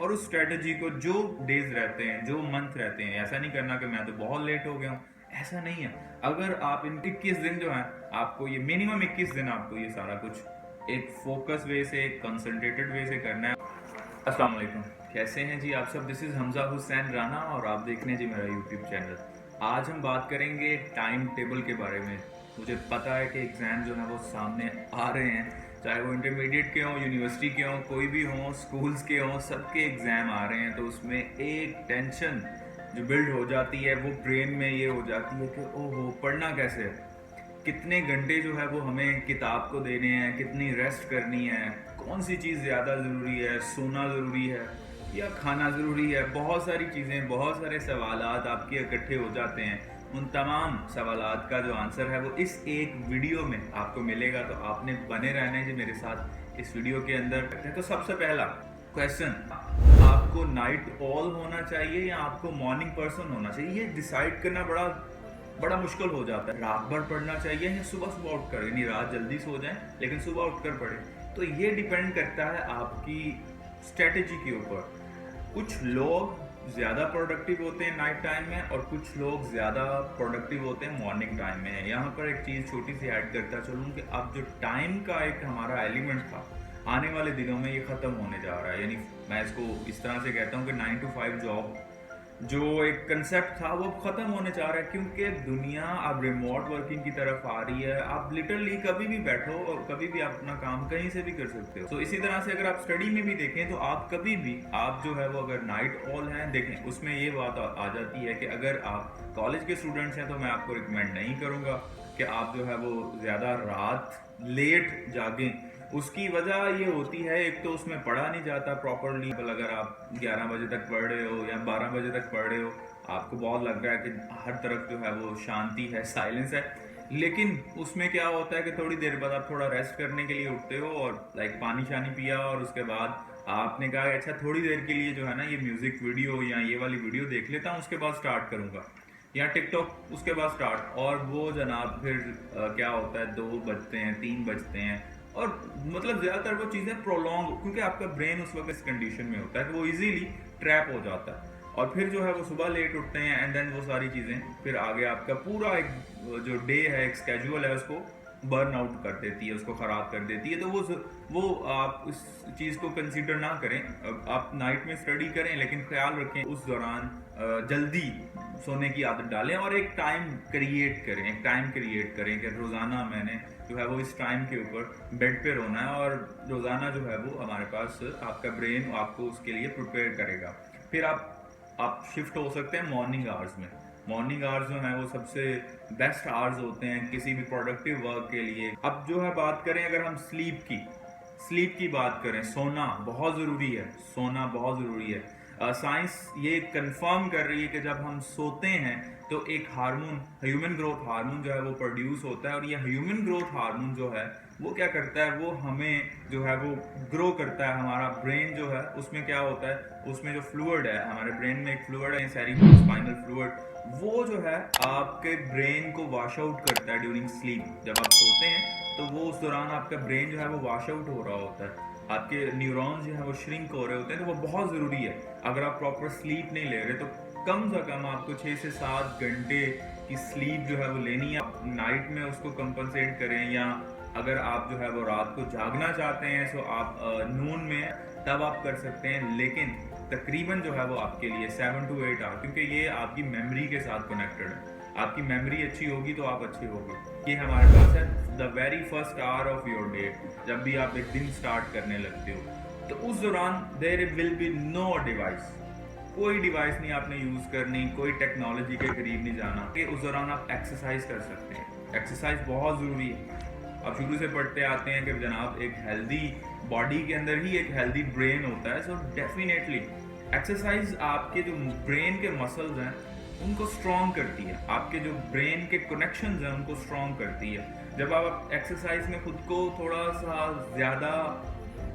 और उस स्ट्रेटजी को जो डेज रहते हैं, जो मंथ रहते हैं, ऐसा नहीं करना कि मैं तो बहुत लेट हो गया हूँ, ऐसा नहीं है। अगर आप इन 21 दिन जो है, आपको ये मिनिमम 21 दिन आपको ये सारा कुछ एक फोकस वे से, एक कंसंट्रेटेड वे से करना है। अस्सलाम वालेकुम, कैसे हैं जी आप सब? दिस इज़ हमजा हुसैन राना और आप देख रहे हैं जी मेरा यूट्यूब चैनल। आज हम बात करेंगे टाइम टेबल के बारे में। मुझे पता है कि एग्ज़ाम जो है वो सामने आ रहे हैं, चाहे वो इंटरमीडिएट के हों, यूनिवर्सिटी के हों, कोई भी हों, स्कूल्स के हों, सबके एग्ज़ाम आ रहे हैं। तो उसमें एक टेंशन जो बिल्ड हो जाती है वो ब्रेन में ये हो जाती है कि ओहो, पढ़ना कैसे है, कितने घंटे जो है वो हमें किताब को देने हैं, कितनी रेस्ट करनी है, कौन सी चीज़ ज़्यादा ज़रूरी है, सोना ज़रूरी है या खाना ज़रूरी है। बहुत सारी चीज़ें, बहुत सारे सवालात आपके इकट्ठे हो जाते हैं। उन तमाम सवालात का जो आंसर है वो इस एक वीडियो में आपको मिलेगा, तो आपने बने रहना है जी मेरे साथ इस वीडियो के अंदर। तो सबसे पहला क्वेश्चन, आपको नाइट ऑल होना चाहिए या आपको मॉर्निंग पर्सन होना चाहिए? ये डिसाइड करना बड़ा बड़ा मुश्किल हो जाता है। रात भर पढ़ना चाहिए या सुबह सुबह उठकर, यानी रात जल्दी सो जाएं लेकिन सुबह उठकर पढ़ें। तो ये डिपेंड करता है आपकी स्ट्रेटेजी के ऊपर। कुछ लोग ज़्यादा प्रोडक्टिव होते हैं नाइट टाइम में और कुछ लोग ज़्यादा प्रोडक्टिव होते हैं मॉर्निंग टाइम में। यहाँ पर एक चीज़ छोटी सी ऐड करता चलूँ कि अब जो टाइम का एक हमारा एलिमेंट था, आने वाले दिनों में ये ख़त्म होने जा रहा है। यानी मैं इसको इस तरह से कहता हूँ कि 9 to 5 जॉब जो एक कंसेप्ट था वो खत्म होने जा रहा है, क्योंकि दुनिया अब रिमोट वर्किंग की तरफ आ रही है। आप लिटरली कभी भी बैठो और कभी भी आप अपना काम कहीं से भी कर सकते हो। तो इसी तरह से अगर आप स्टडी में भी देखें तो आप कभी भी, आप जो है वो अगर नाइट ऑल हैं, देखें उसमें ये बात आ जाती है कि अगर आप कॉलेज के स्टूडेंट्स हैं तो मैं आपको रिकमेंड नहीं करूँगा कि आप जो है वो ज़्यादा रात लेट जागें। उसकी वजह ये होती है, एक तो उसमें पढ़ा नहीं जाता प्रॉपरली। अगर आप 11 बजे तक पढ़ रहे हो या 12 बजे तक पढ़ रहे हो, आपको बहुत लग रहा है कि हर तरफ जो है वो शांति है, साइलेंस है, लेकिन उसमें क्या होता है कि थोड़ी देर बाद आप थोड़ा रेस्ट करने के लिए उठते हो और लाइक पानी शानी पिया और उसके बाद आपने कहा अच्छा थोड़ी देर के लिए जो है ना ये म्यूजिक वीडियो या ये वाली वीडियो देख लेता हूँ, उसके बाद स्टार्ट करूँगा, या टिकटॉक उसके बाद स्टार्ट। और वो जनाब फिर क्या होता है, 2 बजते हैं, 3 बजते हैं और मतलब ज़्यादातर वो चीज़ें प्रोलॉन्ग, क्योंकि आपका ब्रेन उस वक्त इस कंडीशन में होता है कि वो इजीली ट्रैप हो जाता है। और फिर जो है वो सुबह लेट उठते हैं एंड देन वो सारी चीज़ें फिर आगे आपका पूरा एक जो डे है, एक स्केड्यूल है, उसको बर्न आउट कर देती है, उसको ख़राब कर देती है। तो वो आप उस चीज़ को कंसीडर ना करें। आप नाइट में स्टडी करें लेकिन ख्याल रखें उस दौरान जल्दी सोने की आदत डालें और एक टाइम क्रिएट करें, एक टाइम क्रिएट करें कि रोज़ाना मैंने जो है वो इस टाइम के ऊपर बेड पे रोना है। और रोज़ाना जो है वो हमारे पास आपका ब्रेन आपको उसके लिए प्रिपेयर करेगा। फिर आप शिफ्ट हो सकते हैं मॉर्निंग आवर्स में। मॉर्निंग आवर्स जो हैं वो सबसे बेस्ट आवर्स होते हैं किसी भी प्रोडक्टिव वर्क के लिए। अब जो है बात करें अगर हम स्लीप की बात करें, सोना बहुत ज़रूरी है, सोना बहुत ज़रूरी है। साइंस ये कंफर्म कर रही है कि जब हम सोते हैं तो एक हार्मोन, ह्यूमन ग्रोथ हार्मोन जो है वो प्रोड्यूस होता है। और ये ह्यूमन ग्रोथ हार्मोन जो है वो क्या करता है, वो हमें जो है वो ग्रो करता है। हमारा ब्रेन जो है उसमें क्या होता है, उसमें जो फ्लूइड है, हमारे ब्रेन में एक फ्लूइड है सेरिब्रल स्पाइनल फ्लूइड, वो जो है आपके ब्रेन को वॉश आउट करता है ड्यूरिंग स्लीप। जब आप सोते हैं तो वो उस दौरान आपका ब्रेन जो है वो वॉश आउट हो रहा होता है, आपके न्यूरॉन्स जो है वो श्रिंक हो रहे होते हैं। तो वो बहुत ज़रूरी है। अगर आप प्रॉपर स्लीप नहीं ले रहे तो कम से कम आपको 6 से 7 घंटे की स्लीप जो है वो लेनी है। आप नाइट में उसको कंपनसेट करें, या अगर आप जो है वो रात को जागना चाहते हैं तो आप नून में तब आप कर सकते हैं। लेकिन तकरीबन जो है वो आपके लिए 7 to 8 आवर, क्योंकि ये आपकी मेमोरी के साथ कनेक्टेड है। आपकी मेमोरी अच्छी होगी तो आप अच्छे होगे। ये हमारे पास है the very first hour of your day. जब भी आप एक दिन स्टार्ट करने लगते हो तो उस दौरान there will be no device, कोई डिवाइस नहीं आपने यूज़ करनी, कोई टेक्नोलॉजी के करीब नहीं जाना। कि उस दौरान आप एक्सरसाइज कर सकते हैं। एक्सरसाइज बहुत ज़रूरी है। आप शुरू से पढ़ते आते हैं कि जनाब एक हेल्दी बॉडी के अंदर ही एक हेल्दी ब्रेन होता है। सो डेफिनेटली एक्सरसाइज आपके जो ब्रेन के मसल्स हैं उनको स्ट्रॉन्ग करती है, आपके जो ब्रेन के कनेक्शंस हैं उनको स्ट्रॉन्ग करती है। जब आप एक्सरसाइज में खुद को थोड़ा सा ज़्यादा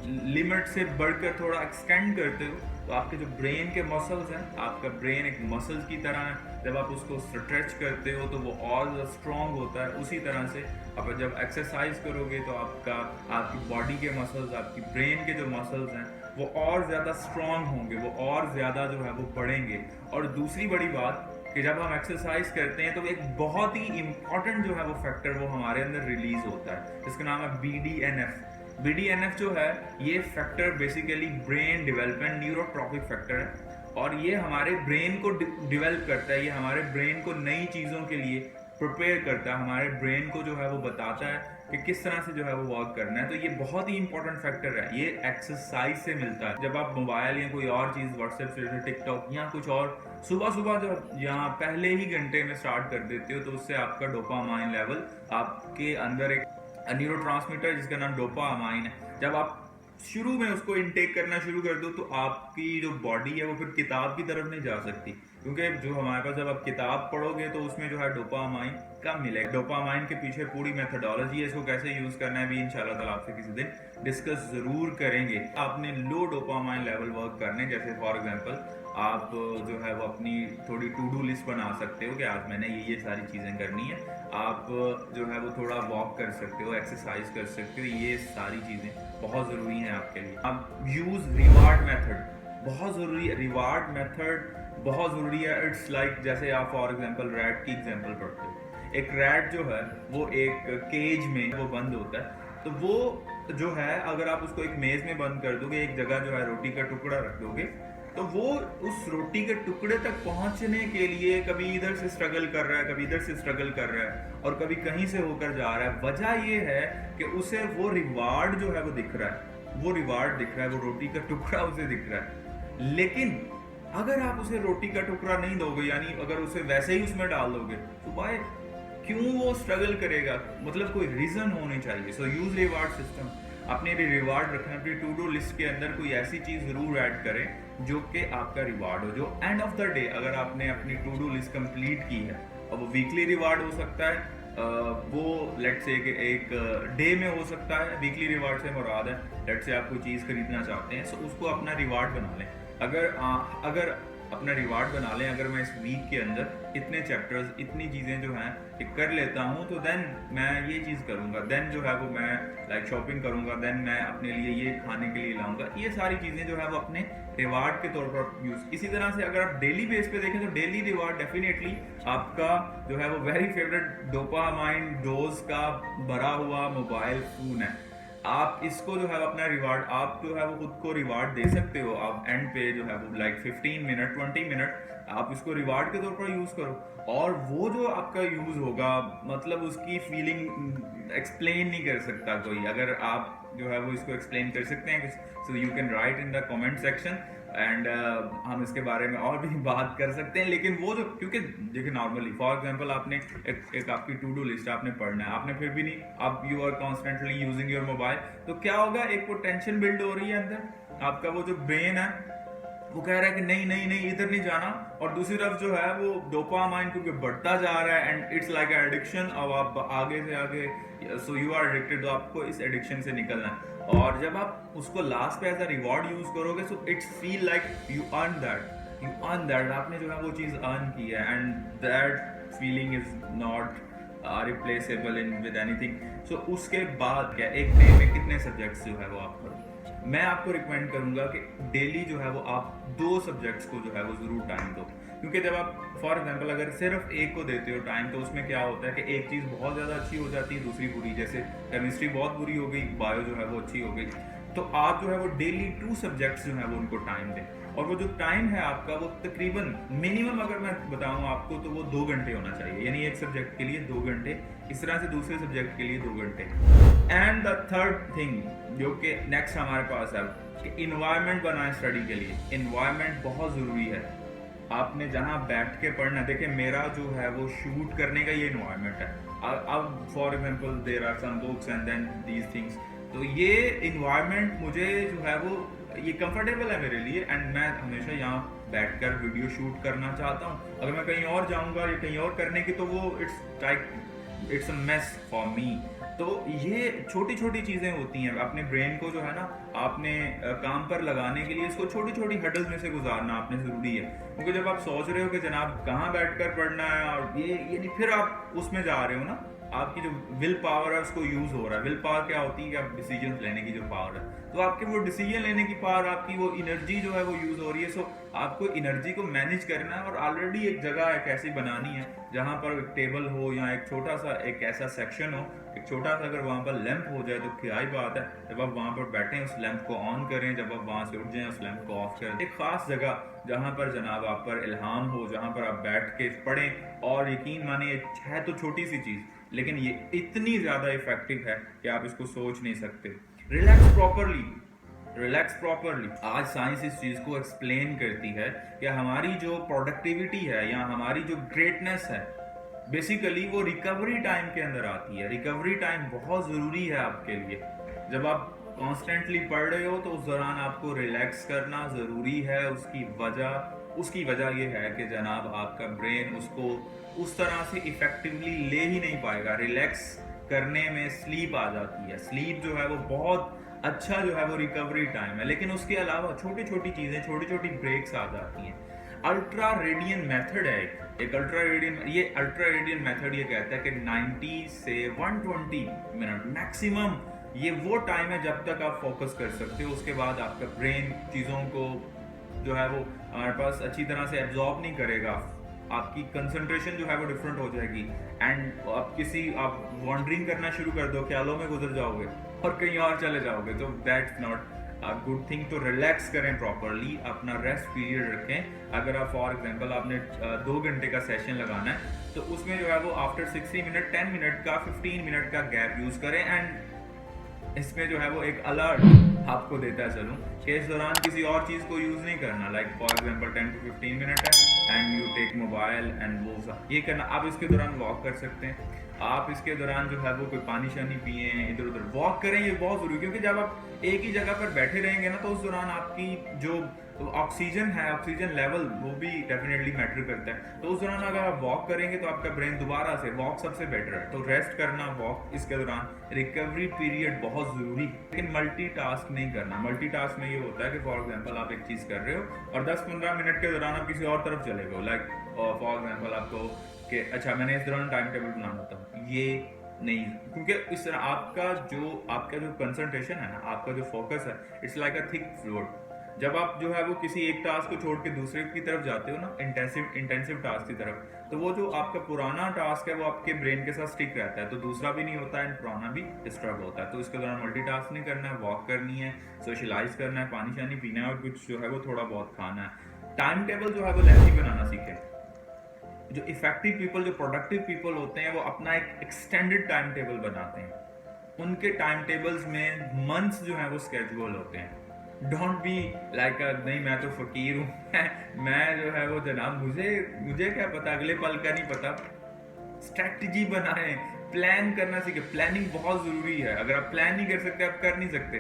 लिमिट से बढ़कर थोड़ा एक्सटेंड करते हो तो आपके जो ब्रेन के मसल्स हैं, आपका ब्रेन एक मसल्स की तरह है, जब आप उसको स्ट्रेच करते हो तो वो और स्ट्रॉन्ग होता है। उसी तरह से आप जब एक्सरसाइज करोगे तो आपकी बॉडी के मसल्स, आपकी ब्रेन के जो मसल्स हैं वो और ज़्यादा स्ट्रांग होंगे, वो और ज़्यादा जो है वो बढ़ेंगे। और दूसरी बड़ी बात कि जब हम एक्सरसाइज करते हैं तो एक बहुत ही इंपॉर्टेंट जो है वो फैक्टर वो हमारे अंदर रिलीज होता है, जिसका नाम है BDNF। BDNF जो है ये factor basically brain development neurotrophic factor है, और ये हमारे ब्रेन को डेवलप करता है, ये हमारे ब्रेन को नई चीज़ों के लिए प्रिपेयर करता है, हमारे ब्रेन को जो है वो बताता है कि किस तरह से जो है वो वर्क करना है। तो ये बहुत ही इंपॉर्टेंट फैक्टर है, ये एक्सरसाइज से मिलता है। जब आप मोबाइल या कोई और चीज़ व्हाट्सएप से टिकटॉक या कुछ और सुबह सुबह जो यहाँ पहले ही घंटे में स्टार्ट कर देते हो, तो उससे आपका डोपामाइन लेवल, आपके अंदर एक न्यूरोट्रांसमीटर जिसका नाम डोपामाइन है, जब आप शुरू में उसको इनटेक करना शुरू कर दो तो आपकी जो बॉडी है वो फिर किताब की तरफ नहीं जा सकती, क्योंकि जो हमारे पास जब आप किताब पढ़ोगे तो उसमें जो है डोपामाइन कम मिलेगा। डोपामाइन के पीछे पूरी मेथोडोलॉजी है, इसको कैसे यूज करना है भी इंशाल्लाह ताला आपसे किसी दिन डिस्कस जरूर करेंगे। आपने लो डोपामाइन लेवल वर्क करने, जैसे फॉर एग्जांपल आप जो है वो अपनी थोड़ी टू डू लिस्ट बना सकते हो कि आज मैंने ये सारी चीज़ें करनी है। आप जो है वो थोड़ा वॉक कर सकते हो, एक्सरसाइज कर सकते हो, ये सारी चीज़ें बहुत ज़रूरी हैं आपके लिए। अब यूज़ रिवार्ड मेथड बहुत ज़रूरी है, रिवार्ड मेथड बहुत ज़रूरी है। इट्स लाइक जैसे आप फॉर एग्जांपल रैट की एग्जांपल पढ़ते हो, एक रैट जो है वो एक केज में वो बंद होता है, तो वो जो है अगर आप उसको एक मेज़ में बंद कर दोगे, एक जगह जो है रोटी का टुकड़ा रख दोगे, तो वो उस रोटी के टुकड़े तक पहुंचने के लिए कभी इधर से स्ट्रगल कर रहा है, कभी इधर से स्ट्रगल कर रहा है, और कभी कहीं से होकर जा रहा है। वजह ये है कि उसे वो रिवार्ड जो है वो दिख रहा है, वो रिवार्ड दिख रहा है, वो रोटी का टुकड़ा उसे दिख रहा है। लेकिन अगर आप उसे रोटी का टुकड़ा नहीं दोगे, यानी अगर उसे वैसे ही उसमें डाल दोगे, तो भाई क्यों वो स्ट्रगल करेगा? मतलब कोई रीजन होनी चाहिए। सो यूज रिवार्ड सिस्टम। अपने लिए रिवार्ड रखना, अपनी टू डू लिस्ट के अंदर कोई ऐसी चीज जरूर ऐड करें जो कि आपका रिवार्ड हो, जो एंड ऑफ द डे अगर आपने अपनी टू डू लिस्ट कंप्लीट की है, और वो वीकली रिवार्ड हो सकता है, वो लेट्स से कि एक डे में हो सकता है। वीकली रिवार्ड से मुराद है लेट्स से आप कोई चीज़ खरीदना चाहते हैं, सो उसको अपना रिवार्ड बना लें। अगर अपना रिवार्ड बना लें, अगर मैं इस वीक के अंदर इतने चैप्टर्स, इतनी चीज़ें जो हैं कर लेता हूँ, तो देन मैं ये चीज़ करूँगा, देन जो है वो मैं लाइक शॉपिंग करूँगा, देन मैं अपने लिए ये खाने के लिए लाऊंगा। ये सारी चीज़ें जो है वो अपने रिवार्ड के तौर पर यूज़। इसी तरह से अगर आप डेली बेस पे देखें तो डेली रिवार्ड डेफिनेटली आपका जो है वो वेरी फेवरेट डोपामाइन डोज का भरा हुआ मोबाइल फोन है। आप इसको जो है अपना रिवार्ड, आप जो है वो खुद को रिवार्ड दे सकते हो। आप एंड पे जो है वो लाइक 15 मिनट 20 मिनट आप इसको रिवार्ड के तौर पर यूज करो, और वो जो आपका यूज होगा, मतलब उसकी फीलिंग एक्सप्लेन नहीं कर सकता कोई। अगर आप जो है वो इसको एक्सप्लेन कर सकते हैं, so you can write in the comment section, and हम इसके बारे में और भी बात कर सकते हैं। लेकिन वो जो, क्योंकि देखिए नॉर्मली फॉर एग्जांपल आपने एक आपकी टू डू लिस्ट आपने पढ़ना है, आपने फिर भी नहीं, आप you are constantly using your mobile, तो क्या होगा, एक वो टेंशन बिल्ड हो रही है अंदर, आपका वो जो ब्रेन है वो कह रहा है कि नहीं नहीं नहीं इधर नहीं जाना, और दूसरी तरफ जो है वो डोपामाइन क्योंकि बढ़ता जा रहा है, एंड इट्स लाइक एडिक्शन। अब आप आगे से आगे, सो यू आर एडिक्टेड, तो आपको इस एडिक्शन से निकलना है। और जब आप उसको लास्ट पे एज अ रिवॉर्ड यूज करोगे, so it's feel like you earn that, आपने जो है वो चीज अर्न की है, and that feeling is not replaceable in with anything. So उसके बाद क्या, एक डे में कितने सब्जेक्ट्स जो है वो आप पढ़ो। मैं आपको रिकमेंड करूंगा कि डेली जो है वो आप 2 सब्जेक्ट्स को जो है वो जरूर टाइम दो, क्योंकि जब आप फॉर एग्जांपल अगर सिर्फ एक को देते हो टाइम, तो उसमें क्या होता है कि एक चीज़ बहुत ज़्यादा अच्छी हो जाती है, दूसरी बुरी। जैसे केमिस्ट्री बहुत बुरी हो गई, बायो जो है वो अच्छी हो गई। तो आप जो है वो डेली 2 सब्जेक्ट्स जो है वो उनको टाइम दें, और वो जो टाइम है आपका वो तकरीबन मिनिमम अगर मैं बताऊं आपको तो वो 2 घंटे होना चाहिए, यानी एक सब्जेक्ट के लिए 2 घंटे, इस तरह से दूसरे सब्जेक्ट के लिए 2 घंटे। एंड द थर्ड थिंग जो कि नेक्स्ट हमारे पास है कि इन्वायरमेंट बनाएं स्टडी के लिए। इन्वायरमेंट बहुत ज़रूरी है, आपने जहाँ बैठ के पढ़ना। देखिए मेरा जो है वो शूट करने का ये इन्वायरमेंट है। अब for example there are some books and then these things, तो ये इन्वायरमेंट मुझे जो है वो ये कंफर्टेबल है मेरे लिए, एंड मैं हमेशा यहाँ बैठकर वीडियो शूट करना चाहता हूँ। अगर मैं कहीं और जाऊँगा या कहीं और करने की, तो वो it's a mess for me. तो ये छोटी छोटी चीज़ें होती हैं, अपने ब्रेन को जो है ना आपने काम पर लगाने के लिए इसको छोटी छोटी हडल्स में से गुजारना आपने ज़रूरी है। क्योंकि जब आप सोच रहे हो कि जनाब कहाँ बैठकर पढ़ना है और ये नहीं, फिर आप उसमें जा रहे हो ना, आपकी जो विल पावर है उसको यूज हो रहा है। विल पावर क्या होती है कि आप डिसीजन लेने की जो पावर है, तो आपके वो डिसीजन लेने की पावर, आपकी वो एनर्जी जो है वो यूज हो रही है। सो आपको एनर्जी को मैनेज करना है, और ऑलरेडी एक जगह एक ऐसी बनानी है जहां पर एक टेबल हो या एक छोटा सा एक ऐसा सेक्शन हो, एक छोटा सा अगर वहां पर लैंप हो जाए तो क्या ही बात है। जब आप वहां पर बैठे उस लैंप को ऑन करें, जब आप वहां से उठ जाएं उस लैंप को ऑफ करें। एक खास जगह जहां पर जनाब आप पर इल्हाम हो, जहां पर आप बैठ के पढ़ें, और यकीन मानिए है तो छोटी सी चीज, लेकिन ये इतनी ज्यादा इफेक्टिव है कि आप इसको सोच नहीं सकते। Relax properly, relax properly. आज साइंस इस चीज को एक्सप्लेन करती है कि हमारी जो प्रोडक्टिविटी है या हमारी जो ग्रेटनेस है, बेसिकली वो रिकवरी टाइम के अंदर आती है। रिकवरी टाइम बहुत जरूरी है आपके लिए। जब आप कॉन्स्टेंटली पढ़ रहे हो तो उस दौरान आपको रिलैक्स करना जरूरी है। उसकी वजह यह है कि जनाब आपका ब्रेन उसको उस तरह से इफेक्टिवली ले ही नहीं पाएगा। रिलैक्स करने में स्लीप आ जाती है। स्लीप जो है वो बहुत अच्छा जो है वो रिकवरी टाइम है, लेकिन उसके अलावा छोटी छोटी चीजें, छोटी छोटी ब्रेक्स आ जाती हैं। अल्ट्रा रेडियन मेथड है एक अल्ट्रा रेडियन मेथड ये कहता है कि 90 से 120 मिनट मैक्सिमम ये वो टाइम है जब तक आप फोकस कर सकते हो। उसके बाद आपका ब्रेन चीज़ों को जो है वो हमारे पास अच्छी तरह से एब्जॉर्ब नहीं करेगा। आपकी कंसंट्रेशन जो है वो डिफरेंट हो जाएगी, एंड आप वॉन्डरिंग करना शुरू कर दो, ख्यालों में गुजर जाओगे और कहीं और चले जाओगे, तो दैट्स नॉट गुड थिंग। तो रिलैक्स करें प्रॉपरली, अपना रेस्ट पीरियड रखें। अगर आप फॉर एग्जांपल आपने 2 घंटे का सेशन लगाना है, तो उसमें जो है वो आफ्टर 60 मिनट 10 मिनट का 15 मिनट का गैप यूज करें। एंड इसमें जो है वो एक अलर्ट आपको देता है चलूँ कि इस दौरान किसी और चीज़ को यूज़ नहीं करना। Like for example 10 to 15 minute है and you take mobile and वो ये करना। आप इसके दौरान वॉक कर सकते हैं, आप इसके दौरान जो है वो कोई पानी शानी पिए, इधर उधर वॉक करें, ये बहुत ज़रूरी है। क्योंकि जब आप एक ही जगह पर बैठे रहेंगे ना, तो उस दौरान आपकी जो ऑक्सीजन है, ऑक्सीजन लेवल, वो भी डेफिनेटली मैटर करता है। तो उस दौरान अगर आप वॉक करेंगे तो आपका ब्रेन दोबारा से, वॉक सबसे बेटर है, तो रेस्ट करना, वॉक, इसके दौरान रिकवरी पीरियड बहुत ज़रूरी। लेकिन मल्टीटास्क नहीं करना। मल्टीटास्क में ये होता है कि फॉर एग्जांपल आप एक चीज़ कर रहे हो और 10-15 मिनट के दौरान आप किसी और तरफ चले गए। लाइक फॉर एग्जांपल आपको कि अच्छा मैंने इस दौरान टाइम टेबल बनाना था, ये नहीं, क्योंकि इस तरह आपका जो कंसंट्रेशन है ना, आपका जो फोकस है, it's like a thick floor. जब आप जो है वो किसी एक टास्क को छोड़ के दूसरे की तरफ जाते हो ना, इंटेंसिव टास्क की तरफ, तो वो जो आपका पुराना टास्क है वो आपके ब्रेन के साथ स्टिक रहता है, तो दूसरा भी नहीं होता है एंड पुराना भी डिस्टर्ब होता है। तो इसके दौरान मल्टीटास्क नहीं करना है, वॉक करनी है, सोशलाइज करना है, पानी शानी पीना है और कुछ जो है वो थोड़ा बहुत खाना है। टाइम टेबल जो है वो लेंथी बनाना सीखें। जो इफेक्टिव पीपल, जो प्रोडक्टिव पीपल होते हैं, वो अपना एक एक्सटेंडेड टाइम टेबल बनाते हैं। उनके टाइम टेबल्स में मंथ्स जो है वो स्केड्यूल होते हैं। डोंट बी लाइक नहीं मैं तो फकीर हूँ मैं जो है वो जनाब मुझे क्या पता, अगले पल का नहीं पता। स्ट्रैटेजी बनाएं, प्लान करना सीखें। प्लानिंग बहुत जरूरी है। अगर आप प्लान नहीं कर सकते, आप कर नहीं सकते।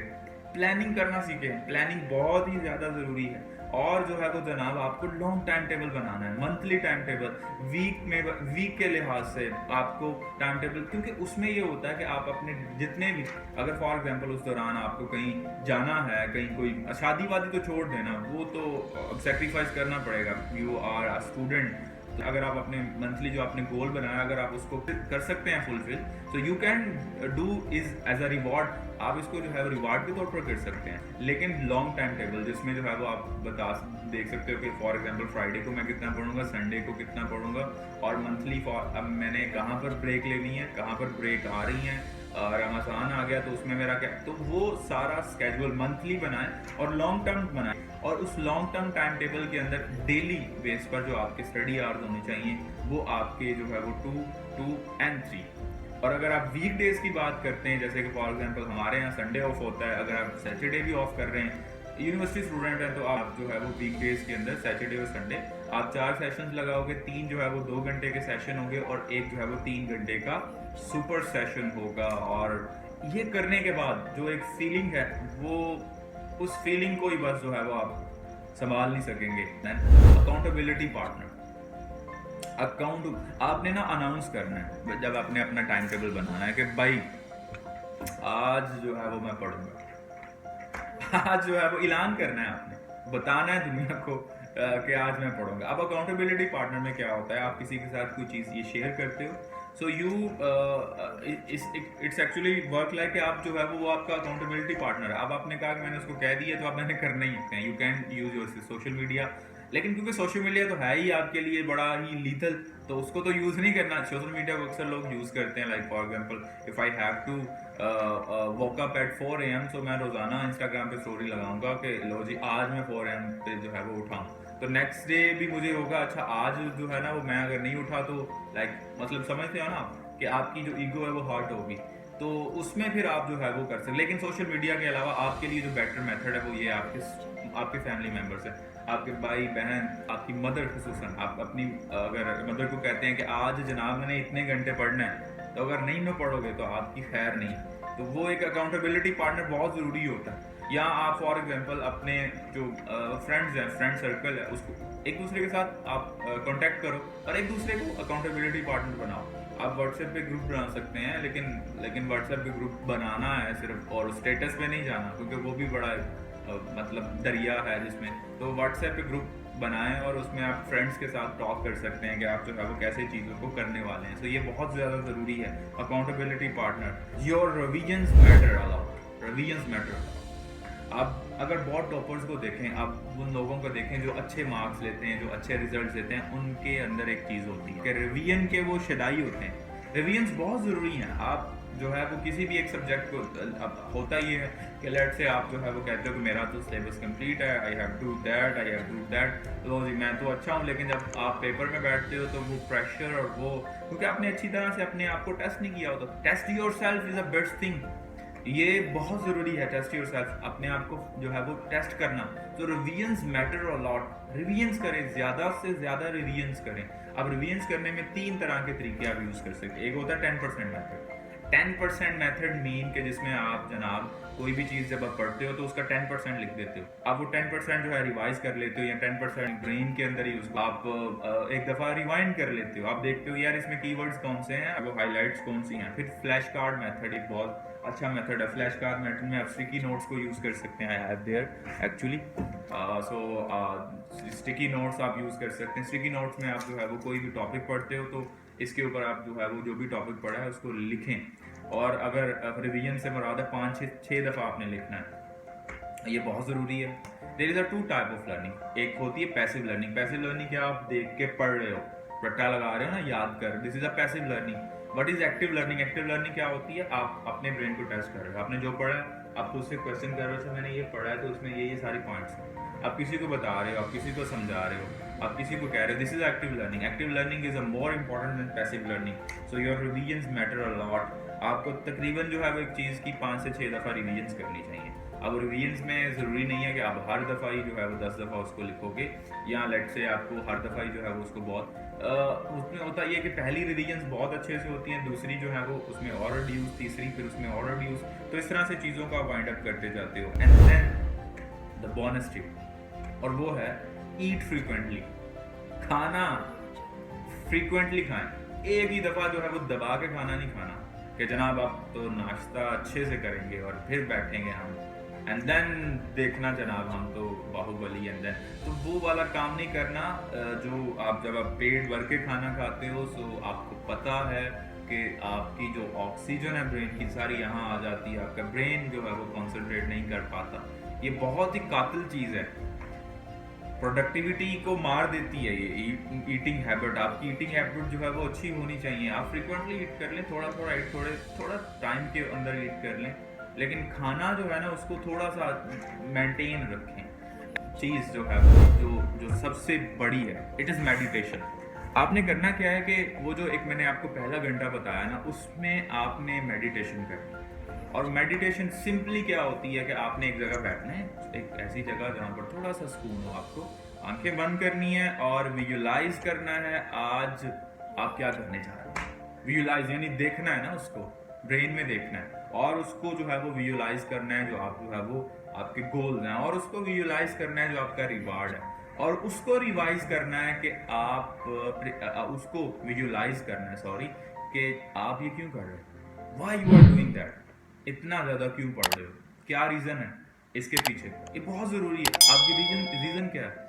प्लानिंग करना सीखें, प्लानिंग बहुत ही ज्यादा जरूरी है। और जो है वो जनाब आपको लॉन्ग टाइम टेबल बनाना है, मंथली टाइम टेबल, वीक के लिहाज से आपको टाइम टेबल, क्योंकि उसमें ये होता है कि आप अपने जितने भी, अगर फॉर एग्जांपल उस दौरान आपको कहीं जाना है, कहीं कोई शादी वादी तो छोड़ देना, वो तो सेक्रीफाइस करना पड़ेगा, यू आर अ स्टूडेंट। तो अगर आप अपने मंथली जो आपने गोल बनाया, अगर आप उसको कर सकते हैं फुलफिल, तो you can do is as a reward, आप इसको जो है वो रिवार्ड के तौर पर कर सकते हैं। लेकिन लॉन्ग टाइम टेबल जिसमें जो है वो आप देख सकते हो कि फॉर एग्जांपल फ्राइडे को मैं कितना पढ़ूंगा, संडे को कितना पढ़ूंगा, और मंथली अब मैंने कहाँ पर ब्रेक लेनी है, कहाँ पर ब्रेक आ रही है, रमजान आ गया तो उसमें मेरा क्या, तो वो सारा स्केड्यूल मंथली बनाएं और लॉन्ग टर्म बनाएं। और उस लॉन्ग टर्म टाइम टेबल के अंदर डेली बेस पर जो आपके स्टडी आवर्स होने चाहिए वो आपके जो है वो 2, 2 and 3। और अगर आप वीक डेज की बात करते हैं, जैसे कि फॉर एग्जांपल हमारे यहाँ संडे ऑफ होता है, अगर आप सैटरडे भी ऑफ कर रहे हैं, यूनिवर्सिटी स्टूडेंट हैं, तो आप जो है वो वीक डेज के अंदर सैटरडे और संडे आप 4 सेशंस लगाओगे। 3 जो है वो 2 घंटे के सेशन होंगे और एक जो है वो 3 घंटे का सुपर सेशन होगा। और ये करने के बाद जो एक फीलिंग है, वो उस फीलिंग को ही बस जो है वो आप संभाल नहीं सकेंगे। अकाउंटेबिलिटी पार्टनर, आपने ना अनाउंस करना है जब आपने अपना टाइम टेबल बनाना है कि भाई आज जो है वो मैं पढ़ूंगा। आज जो है वो ऐलान करना है, आपने बताना है दुनिया को कि आज मैं पढ़ूंगा। अब अकाउंटेबिलिटी पार्टनर में क्या होता है, आप किसी के साथ कोई चीज़ ये शेयर करते हो so you it's actually work like कि आप जो है वो आपका अकाउंटेबिलिटी पार्टनर है। अब आपने कहा कि मैंने उसको कह दिया तो आप मैंने करना ही है, you can use your social media. लेकिन क्योंकि सोशल मीडिया तो है ही आपके लिए बड़ा ही लीथल, तो उसको तो यूज़ नहीं करना। सोशल मीडिया को अक्सर लोग यूज़ करते हैं, like for example if I have to walk up at 4 AM, तो मैं रोज़ाना इंस्टाग्राम पे स्टोरी लगाऊंगा कि लो जी आज मैं 4 AM पे जो है वो उठाऊँ। तो नेक्स्ट डे भी मुझे होगा अच्छा आज जो है ना वो मैं अगर नहीं उठा तो लाइक मतलब समझते हो ना आप कि आपकी जो ईगो है वो हर्ट होगी, तो उसमें फिर आप जो है वो कर सकते। लेकिन सोशल मीडिया के अलावा आपके लिए जो बेटर मेथड है वो ये आपके फैमिली मेम्बर्स है, आपके भाई बहन, आपकी मदर खसूसन। आप अपनी अगर मदर को कहते हैं कि आज जनाब मैंने इतने घंटे पढ़ना है, तो अगर नहीं में पढ़ोगे तो आपकी खैर नहीं। तो वो एक अकाउंटेबिलिटी पार्टनर बहुत ज़रूरी होता है। या आप फॉर एग्जांपल अपने जो फ्रेंड्स हैं, फ्रेंड सर्कल है, उसको एक दूसरे के साथ आप कांटेक्ट करो और एक दूसरे को अकाउंटेबिलिटी पार्टनर बनाओ। आप व्हाट्सएप पे ग्रुप बना सकते हैं, लेकिन व्हाट्सएप पे ग्रुप बनाना है सिर्फ, और स्टेटस पे नहीं जाना, क्योंकि वो भी बड़ा मतलब दरिया है जिसमें। तो व्हाट्सएप पे ग्रुप बनाएं और उसमें आप फ्रेंड्स के साथ टॉक कर सकते हैं कि आप जो है वो कैसे चीज़ों को करने वाले हैं। तो ये बहुत ज़्यादा ज़रूरी है accountability partner. Your revisions matter a lot, revisions matter. आप अगर बहुत टॉपर्स को देखें, आप उन लोगों को देखें जो अच्छे मार्क्स लेते हैं, जो अच्छे रिजल्ट लेते हैं, उनके अंदर एक चीज़ होती है कि रिवीजन के वो शदाई होते हैं। रिवीजन्स बहुत ज़रूरी हैं। आप जो है वो किसी भी एक सब्जेक्ट को, अब होता ये है कि लेट से आप जो है वो कहते हो कि मेरा तो सिलेबस कंप्लीट है, I have to that, I have to that, लो जी मैं तो अच्छा हूँ। लेकिन जब आप पेपर में बैठते हो तो वो प्रेशर और वो, क्योंकि आपने अच्छी तरह से अपने आप को टेस्ट नहीं किया होता। Test yourself is a best thing. ये बहुत ज़रूरी है, टेस्ट योर सेल्फ, अपने आप को जो है वो टेस्ट करना। तो revisions matter a lot. Revisions करें, ज़्यादा से ज़्यादा रिवीजन्स करें। अब रिवीजन्स करने में 3 तरह के तरीके आप यूज़ कर सकते हैं। एक होता है 10% मेथड। 10% मेथड मीन के जिसमें आप जनाब कोई भी चीज़ जब आप पढ़ते हो तो उसका 10% लिख देते हो। आप वो 10% जो है रिवाइज कर लेते हो, या 10% ब्रेन के अंदर ही उसको आप एक दफ़ा रिवाइंड कर लेते हो। आप देखते हो यार इसमें कीवर्ड्स कौन से हैं, वो हाईलाइट्स कौन सी हैं। फिर फ्लैश कार्ड मेथड एक बहुत अच्छा मेथड है। फ्लैश कार्ड मेथड में आप स्टिकी नोट्स को यूज़ कर सकते हैं। I have their actually, so sticky notes आप यूज़ कर सकते हैं। स्टिकी नोट्स में आप जो है वो कोई भी टॉपिक पढ़ते हो तो इसके ऊपर आप जो है वो जो भी टॉपिक पढ़ा है उसको लिखें। और अगर रिवीजन से मुराद है 5-6 दफ़ा आपने लिखना है, ये बहुत ज़रूरी है। There is a 2 type of learning. एक होती है पैसिव लर्निंग। पैसिव लर्निंग क्या, आप देख के पढ़ रहे हो, रट्टा लगा रहे हो ना, याद कर, this is a passive learning. What is active learning? Active learning क्या होती है, आप अपने ब्रेन को टेस्ट कर रहे हो। आपने जो पढ़ा है आप खुद से क्वेश्चन कर रहे हो, मैंने ये पढ़ा है तो उसमें ये सारी पॉइंट्स हैं। आप किसी को बता रहे हो, आप किसी को समझा रहे हो, आप किसी को कह रहे हो। This is active learning. Active learning is a more important than passive learning. So your revisions matter a lot. आपको तकरीबन जो है वो एक चीज़ की 5 से 6 दफ़ा रिवीजन्स करनी चाहिए। अब रिवीजन्स में ज़रूरी नहीं है कि आप हर दफ़ा ही जो है वो 10 दफ़ा उसको लिखोगे, या लेट से आपको हर दफ़ा ही जो है वो उसको बहुत उसमें होता ये कि पहली रिवीजन्स बहुत अच्छे से होती हैं, दूसरी जो है वो उसमें और रिड्यूस, तीसरी फिर उसमें और रिड्यूस। तो इस तरह से चीज़ों का वाइंड अप करते जाते हो। And then the bonus tip, और वो है ईट फ्रीक्वेंटली। खाना फ्रीक्वेंटली खाएं। एक ही दफ़ा जो है वो दबा के खाना नहीं खाना कि जनाब आप तो नाश्ता अच्छे से करेंगे और फिर बैठेंगे हम एंड देन देखना जनाब हम तो बाहुबली, एंड देन तो वो वाला काम नहीं करना। जो आप जब आप पेट भर के खाना खाते हो सो आपको पता है कि आपकी जो ऑक्सीजन है ब्रेन की सारी यहाँ आ जाती है, आपका ब्रेन जो है वो कॉन्सेंट्रेट नहीं कर पाता। ये बहुत ही कातिल चीज़ है, प्रोडक्टिविटी को मार देती है ये ईटिंग हैबिट। आपकी ईटिंग हैबिट जो है वो अच्छी होनी चाहिए। आप फ्रीक्वेंटली ईट कर लें, थोड़ा थोड़ा ईट, थोड़ा टाइम के अंदर ईट कर लें, लेकिन खाना जो है ना उसको थोड़ा सा मेंटेन रखें। चीज़ जो है जो सबसे बड़ी है, इट इज़ मेडिटेशन। आपने करना क्या है कि वो जो एक मैंने आपको पहला घंटा बताया ना, उसमें आपने मेडिटेशन करनी। और मेडिटेशन सिंपली क्या होती है कि आपने एक जगह बैठना है, एक ऐसी जगह जहाँ पर थोड़ा सा सुकून हो, आपको आंखें बंद करनी है और विजुलाइज करना है आज आप क्या करने जा रहे हैं। विजुलाइज यानी देखना है ना, उसको ब्रेन में देखना है और उसको जो है वो विजुलाइज करना है जो आप जो है वो आपके गोल्स हैं, और उसको विजुलाइज करना है जो आपका रिवार्ड है, और उसको रिवाइज करना है कि आप उसको विजुलाइज करना है कि आप ये क्यों कर रहे हो, why you are doing that, इतना ज़्यादा क्यों पढ़ रहे हो, क्या रीज़न है इसके पीछे। ये बहुत ज़रूरी है। आपकी रीज़न क्या है,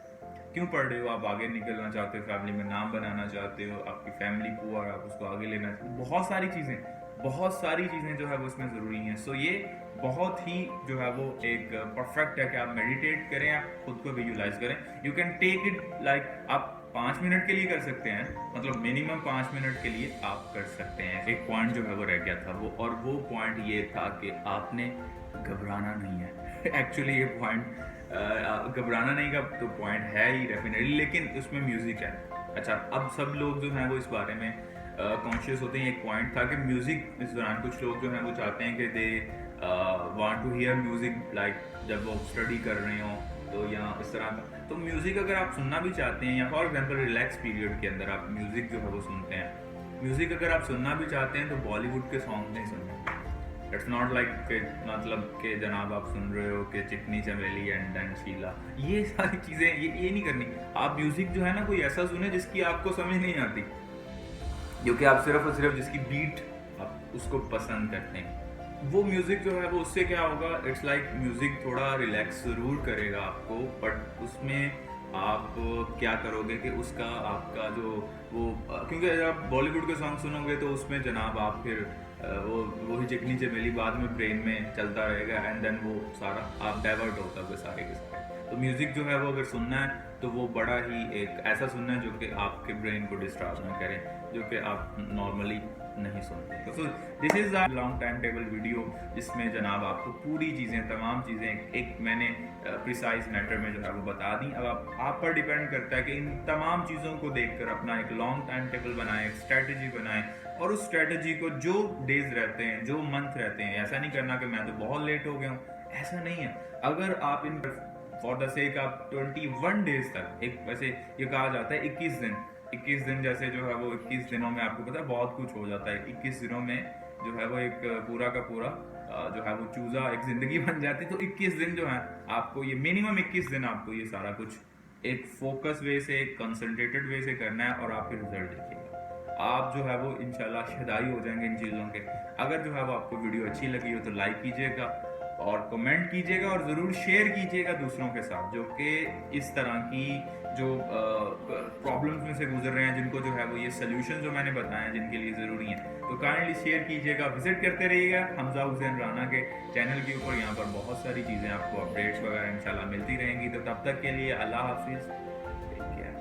क्यों पढ़ रहे हो? आप आगे निकलना चाहते हो, फैमिली में नाम बनाना चाहते हो, आपकी फैमिली पुअर, आप उसको आगे लेना चाहते हो, बहुत सारी चीज़ें जो है वो इसमें ज़रूरी हैं। सो ये बहुत ही जो है वो एक परफेक्ट है कि आप मेडिटेट करें, आप खुद को विजुलाइज करें। You can take it like आप 5 मिनट के लिए कर सकते हैं, मतलब मिनिमम 5 मिनट के लिए आप कर सकते हैं। एक पॉइंट जो है वो रह गया था वो पॉइंट ये था कि आपने घबराना नहीं है। एक्चुअली ये पॉइंट घबराना नहीं का तो पॉइंट है ही डेफिनेटली, लेकिन उसमें म्यूजिक है। अच्छा, अब सब लोग जो हैं वो इस बारे में कॉन्शियस होते हैं। एक पॉइंट था कि म्यूजिक इस दौरान कुछ लोग जो हैं वो चाहते हैं कि they want to hear music, like जब वो स्टडी कर रहे हो तो या इस तरह का। तो म्यूजिक अगर आप सुनना भी चाहते हैं, या फॉर एग्जांपल रिलैक्स पीरियड के अंदर आप म्यूजिक जो है वो सुनते हैं, म्यूजिक अगर आप सुनना भी चाहते हैं तो बॉलीवुड के सॉन्ग नहीं सुनने। इट्स नॉट लाइक मतलब कि जनाब आप सुन रहे हो कि चिकनी चमेली एंड देन शीला, ये सारी चीज़ें ये नहीं करनी। आप म्यूजिक जो है ना कोई ऐसा सुने जिसकी आपको समझ नहीं आती, जो कि आप सिर्फ और सिर्फ जिसकी बीट आप उसको पसंद करते हैं, वो म्यूजिक जो है वो उससे क्या होगा, इट्स लाइक म्यूजिक थोड़ा रिलैक्स ज़रूर करेगा आपको, बट उसमें आप क्या करोगे कि उसका आपका जो वो क्योंकि अगर आप बॉलीवुड के सॉन्ग सुनोगे तो उसमें जनाब आप फिर वही चिकनी चमेली बाद में ब्रेन में चलता रहेगा, एंड देन वो सारा आप डाइवर्ट होता है सारे के सारे। तो म्यूज़िक जो है वो अगर सुनना है तो वो बड़ा ही एक ऐसा सुनना है जो कि आपके ब्रेन को डिस्टर्ब ना करे, जो कि आप नॉर्मली नहीं सुनते। तो this is a long time table video, जिसमें जनाब आपको पूरी चीज़ें, तमाम चीज़ें एक मैंने प्रिसाइज मैटर में जो है वो बता दी। अब आप पर डिपेंड करता है कि इन तमाम चीज़ों को देखकर अपना एक लॉन्ग टाइम टेबल बनाएं, एक स्ट्रैटेजी बनाएं, और उस स्ट्रैटेजी को जो डेज रहते हैं, जो मंथ रहते हैं, ऐसा नहीं करना कि मैं तो बहुत लेट हो गया हूँ, ऐसा नहीं है। अगर आप इन फॉर द सेक आप 21 डेज तक, एक वैसे ये कहा जाता है 21 दिन जैसे जो है वो 21 दिनों में आपको पता है बहुत कुछ हो जाता है। 21 दिनों में जो है वो एक पूरा का पूरा जो है वो चूजा एक जिंदगी बन जाती है। तो 21 दिन जो है आपको ये मिनिमम 21 दिन आपको ये सारा कुछ एक फोकस वे से, कंसंट्रेटेड वे से करना है, और आप फिर रिजल्ट देखिएगा। आप जो है वो इंशाल्लाह शदाई हो जाएंगे इन चीज़ों के। अगर जो है वो आपको वीडियो अच्छी लगी हो तो लाइक कीजिएगा और कमेंट कीजिएगा, और ज़रूर शेयर कीजिएगा दूसरों के साथ जो कि इस तरह की जो प्रॉब्लम्स में से गुजर रहे हैं, जिनको जो है वो ये सोल्यूशन जो मैंने बताए हैं जिनके लिए ज़रूरी हैं, तो काइंडली शेयर कीजिएगा। विजिट करते रहिएगा हमजा हुसैन राना के चैनल के ऊपर, यहाँ पर बहुत सारी चीज़ें आपको अपडेट्स वगैरह इंशाल्लाह मिलती रहेंगी। तो तब तक के लिए अल्लाह हाफिज़, टेक केयर।